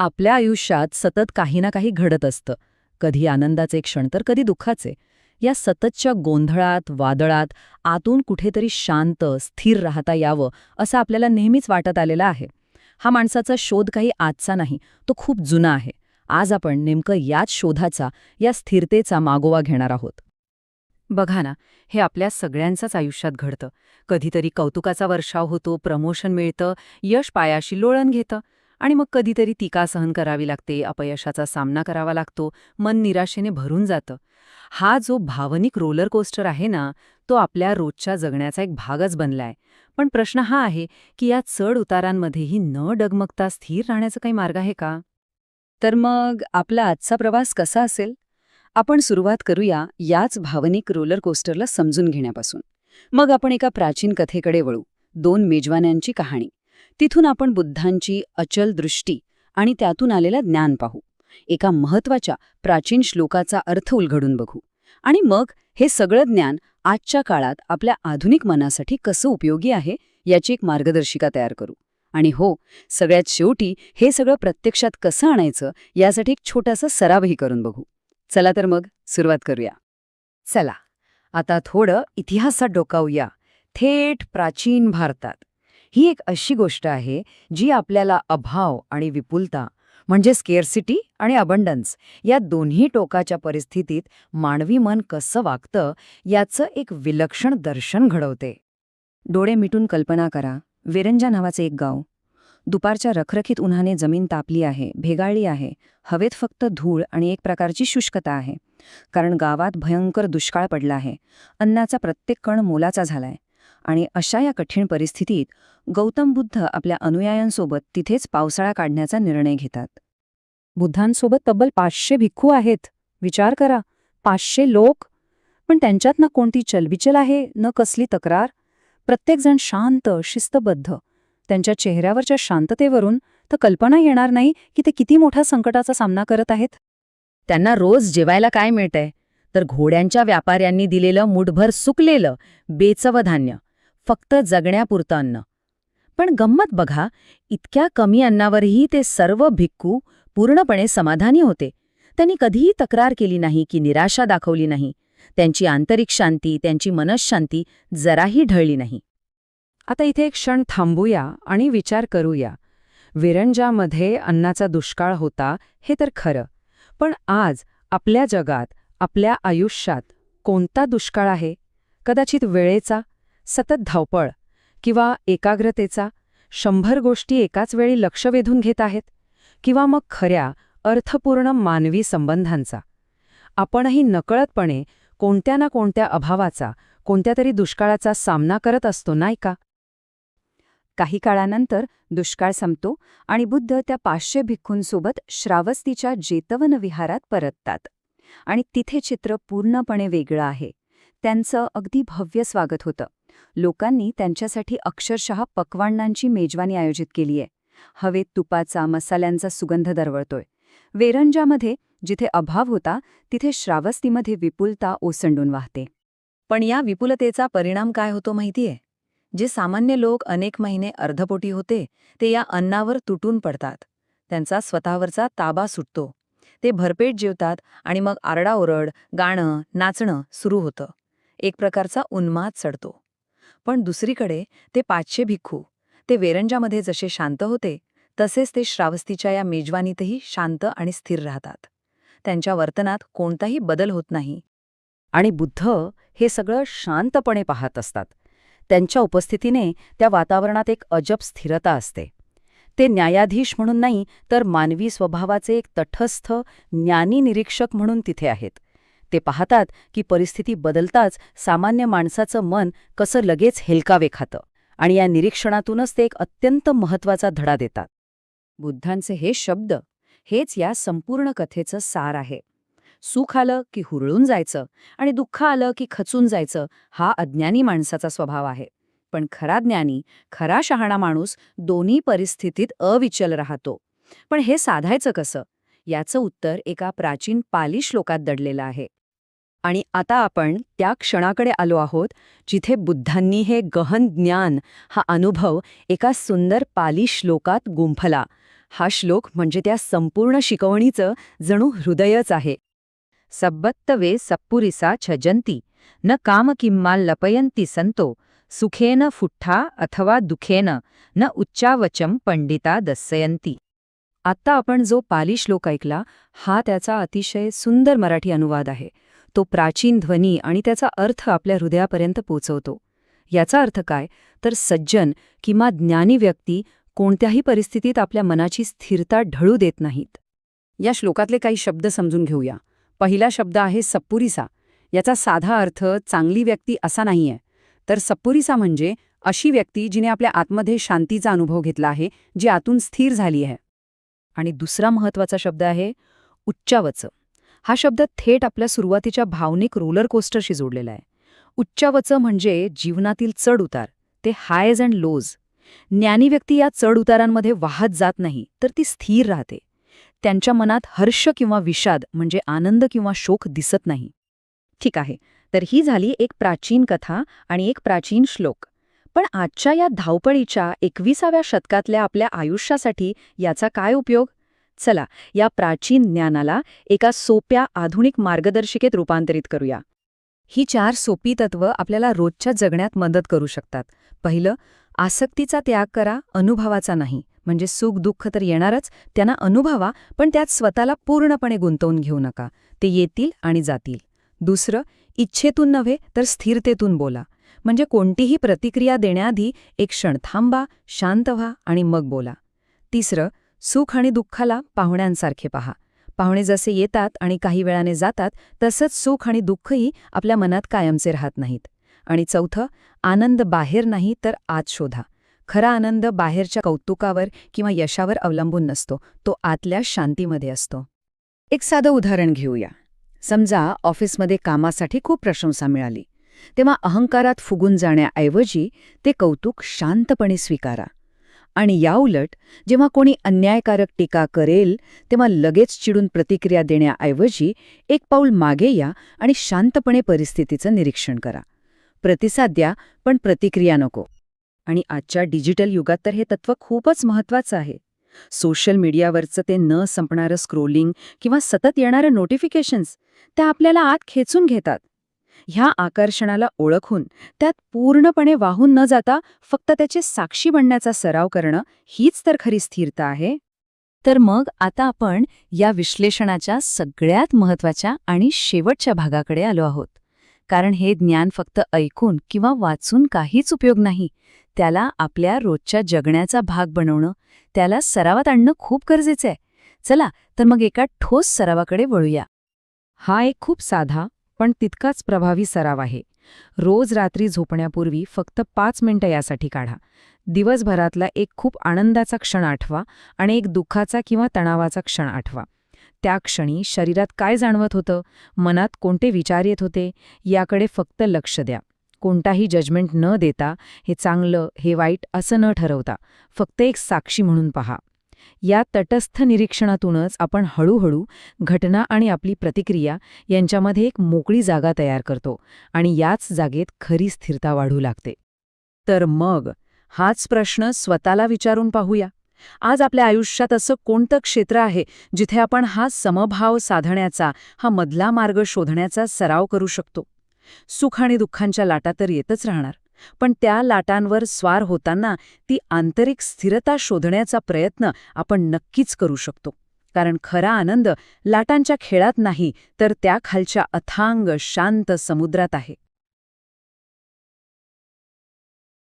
आपल्या आयुष्यात सतत काही ना काही घडत असतं. कधी आनंदाचे क्षण तर कधी दुःखाचे. या सततच्या गोंधळात, वादळात आतून कुठेतरी शांत, स्थिर राहता यावं असं आपल्याला नेहमीच वाटत आलेलं आहे. हा माणसाचा शोध काही आजचा नाही, तो खूप जुना आहे. आज आपण नेमकं याच शोधाचा, या स्थिरतेचा मागोवा घेणार आहोत. बघा ना, हे आपल्या सगळ्यांच्याच आयुष्यात घडतं. कधीतरी कौतुकाचा वर्षाव होतो, प्रमोशन मिळतं, यश पायाशी लोळण घेतं आणि मग कधीतरी टीका सहन करावी लागते, अपयशाचा सामना करावा लागतो, मन निराशेने भरून जातं. हा जो भावनिक रोलर कोस्टर आहे ना, तो आपल्या रोजच्या जगण्याचा एक भागच बनलाय. पण प्रश्न हा आहे की या चढ उतारांमध्येही न डगमगता स्थिर राहण्याचा काही मार्ग आहे का? तर मग आपला आजचा प्रवास कसा असेल? आपण सुरुवात करूया याच भावनिक रोलर कोस्टरला समजून घेण्यापासून. मग आपण एका प्राचीन कथेकडे वळू, दोन मेजवान्यांची कहाणी. तिथून आपण बुद्धांची अचल दृष्टी आणि त्यातून आलेलं ज्ञान पाहू. एका महत्वाच्या प्राचीन श्लोकाचा अर्थ उलगडून बघू. आणि मग हे सगळं ज्ञान आजच्या काळात आपल्या आधुनिक मनासाठी कसं उपयोगी आहे याची एक मार्गदर्शिका तयार करू. आणि हो, सगळ्यात शेवटी हे सगळं प्रत्यक्षात कसं आणायचं यासाठी एक छोटासा सरावही करून बघू. चला तर मग सुरुवात करूया. चला, आता थोडं इतिहासात डोकावूया. थेट प्राचीन भारतात. ही एक अशी गोष्ट आहे जी आपल्याला अभाव आणि विपुलता म्हणजे स्केअरसिटी आणि अबंडन्स या दोन्ही टोकाच्या परिस्थितीत मानवी मन कसं वागतं याचं एक विलक्षण दर्शन घडवते. डोळे मिटून कल्पना करा, वेरंजा नावाचे एक गाव. दुपारच्या रखरखीत उन्हाने जमीन तापली आहे, भेगाळली आहे. हवेत फक्त धूळ आणि एक प्रकारची शुष्कता आहे. कारण गावात भयंकर दुष्काळ पडला आहे. अन्नाचा प्रत्येक कण मोलाचा झालाय. आणि अशा या कठीण परिस्थितीत गौतम बुद्ध आपल्या अनुयायांसोबत तिथेच पावसाळा काढण्याचा निर्णय घेतात. बुद्धांसोबत तब्बल 500 भिक्खू आहेत. विचार करा, 500 लोक. पण त्यांच्यात ना कोणती चलबिचल आहे, न कसली तक्रार. प्रत्येकजण शांत, शिस्तबद्ध. त्यांच्या चेहऱ्यावरच्या शांततेवरून तर कल्पना येणार नाही की ते किती मोठ्या संकटाचा सामना करत आहेत. त्यांना रोज जेवायला काय मिळतंय? तर घोड्यांच्या व्यापाऱ्यांनी दिलेलं मुठभर सुकलेलं, बेचवं धान्य. फक्त जगण्यापुरतं अन्न. पण गंमत बघा, इतक्या कमी अन्नावरही ते सर्व भिक्खू पूर्णपणे समाधानी होते. त्यांनी कधीही तक्रार केली नाही की निराशा दाखवली नाही. त्यांची आंतरिक शांती, त्यांची मनःशांती जराही ढळली नाही. आता इथे एक क्षण थांबूया आणि विचार करूया. विरंजामध्ये अन्नाचा दुष्काळ होता हे तर खरं. पण आज आपल्या जगात, आपल्या आयुष्यात कोणता दुष्काळ आहे? कदाचित वेळेचा, सतत धावपळ, किंवा एकाग्रतेचा. 100 गोष्टी एकाच वेळी लक्ष वेधून घेत आहेत. किंवा मग खऱ्या, अर्थपूर्ण मानवी संबंधांचा. आपणही नकळतपणे कोणत्या ना कोणत्या अभावाचा, कोणत्या तरी दुष्काळाचा सामना करत असतो, नाही का? काही काळानंतर दुष्काळ संपतो आणि बुद्ध त्या 500 भिक्खूंसोबत श्रावस्तीच्या जेतवन विहारात परततात. आणि तिथे चित्र पूर्णपणे वेगळं आहे. त्यांचं अगदी भव्य स्वागत होतं. लोकांनी त्यांच्यासाठी अक्षरशः पक्वान्नांची मेजवानी आयोजित केली आहे. हवेत तुपाचा, मसाल्यांचा सुगंध दरवळतोय. वेरंजामध्ये जिथे अभाव होता, तिथे श्रावस्तीमध्ये विपुलता ओसंडून वाहते. पण या विपुलतेचा परिणाम काय होतो माहितीये? जे सामान्य लोक अनेक महिने अर्धपोटी होते, ते या अन्नावर तुटून पडतात. त्यांचा स्वतःवरचा ताबा सुटतो. ते भरपेट जेवतात आणि मग आरडाओरड, गाणं, नाचणं सुरू होतं. एक प्रकारचा उन्माद चढतो. पण दुसरीकडे ते 500 भिक्खू, ते वेरंजामध्ये जसे शांत होते, तसेच ते श्रावस्तीच्या या मेजवानीतही शांत आणि स्थिर राहतात. त्यांच्या वर्तनात कोणताही बदल होत नाही. आणि बुद्ध हे सगळं शांतपणे पाहत असतात. त्यांच्या उपस्थितीने त्या वातावरणात एक अजब स्थिरता असते. ते न्यायाधीश म्हणून नाही, तर मानवी स्वभावाचे एक तटस्थ, ज्ञानी निरीक्षक म्हणून तिथे आहेत. ते पाहतात की परिस्थिती बदलताच सामान्य माणसाचं मन कसं लगेच हेलकावे खातं. आणि या निरीक्षणातूनच ते एक अत्यंत महत्त्वाचा धडा देतात. बुद्धांचे हे शब्द, हेच या संपूर्ण कथेचं सार आहे. सुख आलं की हुरळून जायचं आणि दुःख आलं की खचून जायचं, हा अज्ञानी माणसाचा स्वभाव आहे. पण खरा ज्ञानी, खरा शहाणा माणूस दोन्ही परिस्थितीत अविचल राहतो. पण हे साधायचं कसं? याचं उत्तर एका प्राचीन पाली श्लोकात दडलेलं आहे. आणि आता आपण त्या क्षणाकडे आलो आहोत, जिथे बुद्धांनी हे गहन ज्ञान, हा अनुभव एका सुंदर पाली श्लोकात गुंफला. हा श्लोक म्हणजे त्या संपूर्ण शिकवणीचं जणू हृदयच आहे. सब्बत्तवे सप्पुरिसा छजंती न कामकिम्माल लपयंती संतो सुखेन फुट्ठा अथवा दुखेन न उच्चावचम पंडिता दस्सयंती. आत्ता आपण जो पाली श्लोक ऐकला हा त्याचा अतिशय सुंदर मराठी अनुवाद आहे. तो प्राचीन ध्वनी आणि त्याचा अर्थ आपल्या हृदयापर्यंत पोचवतो. याचा अर्थ काय तर सज्जन किंवा ज्ञानी व्यक्ती कोणत्याही परिस्थितीत आपल्या मनाची स्थिरता ढळू देत नाहीत. या श्लोकातले काही शब्द समजून घेऊया. पहिला शब्द आहे सप्पुरिसा. याचा साधा अर्थ चांगली व्यक्ती असा नाहीये, तर सप्पुरिसा म्हणजे अशी व्यक्ती जिने आपल्या आतमध्ये शांतीचा अनुभव घेतला आहे, जी आतून स्थिर झाली आहे. आणि दुसरा महत्वाचा शब्द आहे उच्चावच. हा शब्द थेट आपल्या सुरुवातीच्या भावनिक रोलर कोस्टरशी जोडलेला आहे. उच्चावच म्हणजे जीवनातील चढ उतार, ते हायज अँड लोज. ज्ञानी व्यक्ती या चढ उतारांमध्ये वाहत जात नाही, तर ती स्थिर राहते. त्यांच्या मनात हर्ष किंवा विषाद म्हणजे आनंद किंवा शोक दिसत नाही. ठीक आहे, तर ही झाली एक प्राचीन कथा आणि एक प्राचीन श्लोक. पण आजच्या या धावपळीच्या 21व्या शतकातल्या आपल्या आयुष्यासाठी याचा काय उपयोग? चला, या प्राचीन ज्ञानाला एका सोप्या आधुनिक मार्गदर्शिकेत रूपांतरित करूया. ही 4 सोपी तत्त्व आपल्याला रोजच्या जगण्यात मदत करू शकतात. पहिलं, आसक्तीचा त्याग करा, अनुभवाचा नाही. म्हणजे सुख दुःख तर येणारच, त्यांना अनुभवा, पण त्यात स्वतःला पूर्णपणे गुंतवून घेऊ नका. ते येतील आणि जातील. दुसरं, इच्छेतून नव्हे तर स्थिरतेतून बोला. म्हणजे कोणतीही प्रतिक्रिया देण्याआधी एक क्षण थांबा, शांत व्हा आणि मग बोला. तिसरं, सुख आणि दुःखाला पाहुण्यांसारखे पहा. पाहुणे जसे येतात आणि काही वेळाने जातात, तसंच सुख आणि दुःखही आपल्या मनात कायमचे राहत नाहीत. आणि चौथं, आनंद बाहेर नाही तर आत शोधा. खरा आनंद बाहेरच्या कौतुकावर किंवा यशावर अवलंबून नसतो, तो आतल्या शांतीमध्ये असतो. एक साधं उदाहरण घेऊया. समजा ऑफिसमध्ये कामासाठी खूप प्रशंसा मिळाली. तेव्हा अहंकारात फुगून जाण्याऐवजी ते कौतुक शांतपणे स्वीकारा. आणि याउलट जेव्हा कोणी अन्यायकारक टीका करेल तेव्हा लगेच चिडून प्रतिक्रिया देण्याऐवजी एक पाऊल मागे या आणि शांतपणे परिस्थितीचं निरीक्षण करा. प्रतिसाद द्या, पण प्रतिक्रिया नको. आणि आजच्या डिजिटल युगात तर हे तत्त्व खूपच महत्त्वाचं आहे. सोशल मीडियावरचं ते न संपणारं स्क्रोलिंग किंवा सतत येणारं नोटिफिकेशन्स त्या आपल्याला आत खेचून घेतात. ह्या आकर्षणाला ओळखून त्यात पूर्णपणे वाहून न जाता फक्त त्याचे साक्षी बनण्याचा सराव करणं हीच तर खरी स्थिरता आहे. तर मग आता आपण या विश्लेषणाच्या सगळ्यात महत्त्वाच्या आणि शेवटच्या भागाकडे आलो आहोत. कारण हे ज्ञान फक्त ऐकून किंवा वाचून काहीच उपयोग नाही. त्याला आपल्या रोजच्या जगण्याचा भाग बनवणं, त्याला सरावात आणणं खूप गरजेचं आहे. चला तर मग एका ठोस सरावाकडे वळूया. हा एक खूप साधा पण तितकाच प्रभावी सराव आहे. रोज रात्री झोपण्यापूर्वी फक्त 5 मिनिटं यासाठी काढा. दिवसभरातला एक खूप आनंदाचा क्षण आठवा आणि एक दुःखाचा किंवा तणावाचा क्षण आठवा. त्या क्षणी शरीरात काय जाणवत होतं, मनात कोणते विचार येत होते, याकडे फक्त लक्ष द्या. कोणताही जजमेंट न देता, हे चांगलं हे वाईट असं न ठरवता, फक्त एक साक्षी म्हणून पहा. या तटस्थ निरीक्षणातूनच आपण हळूहळू घटना आणि आपली प्रतिक्रिया यांच्यामध्ये एक मोकळी जागा तयार करतो आणि याच जागेत खरी स्थिरता वाढू लागते. तर मग हाच प्रश्न स्वतःला विचारून पाहूया. आज आपल्या आयुष्यात असं कोणतं क्षेत्र आहे जिथे आपण हा समभाव साधण्याचा, हा मधला मार्ग शोधण्याचा सराव करू शकतो? सुख आणि दुःखांच्या लाटा तर येतच राहणार, पण त्या लाटांवर स्वार होताना ती आंतरिक स्थिरता शोधण्याचा प्रयत्न आपण नक्कीच करू शकतो. कारण खरा आनंद लाटांच्या खेळात नाही, तर त्या खालच्या अथांग शांत समुद्रात आहे.